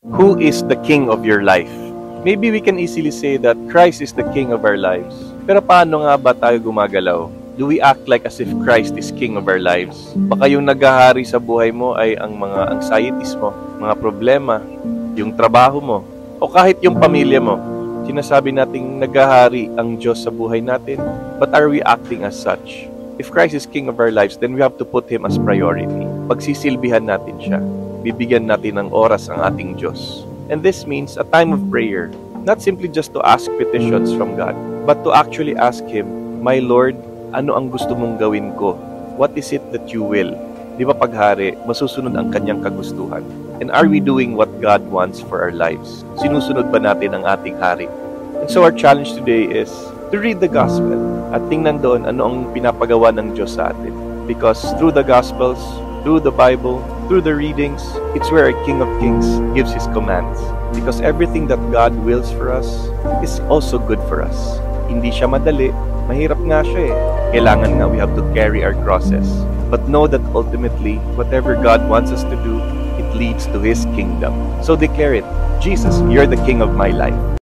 Who is the king of your life? Maybe we can easily say that Christ is the king of our lives. Pero paano nga ba tayo gumagalaw? Do we act like as if Christ is king of our lives? Baka yung naghahari sa buhay mo ay ang mga anxieties mo, mga problema, yung trabaho mo, o kahit yung pamilya mo. Sinasabi nating naghahari ang Diyos sa buhay natin, but are we acting as such? If Christ is king of our lives, then we have to put Him as priority. Pagsisilbihan natin siya. Bibigyan natin ng oras ang ating Diyos. And this means a time of prayer, not simply just to ask petitions from God, but to actually ask Him, My Lord, ano ang gusto mong gawin ko? What is it that you will? Di ba paghari, masusunod ang kanyang kagustuhan? And are we doing what God wants for our lives? Sinusunod ba natin ang ating hari? And so our challenge today is to read the gospel at tingnan doon ano ang pinapagawa ng Diyos sa atin. Because through the gospels, through the Bible, through the readings, it's where our King of Kings gives His commands. Because everything that God wills for us is also good for us. Hindi siya madali, mahirap nga siya eh. Kailangan nga we have to carry our crosses. But know that ultimately, whatever God wants us to do, it leads to His kingdom. So declare it, Jesus, you're the King of my life.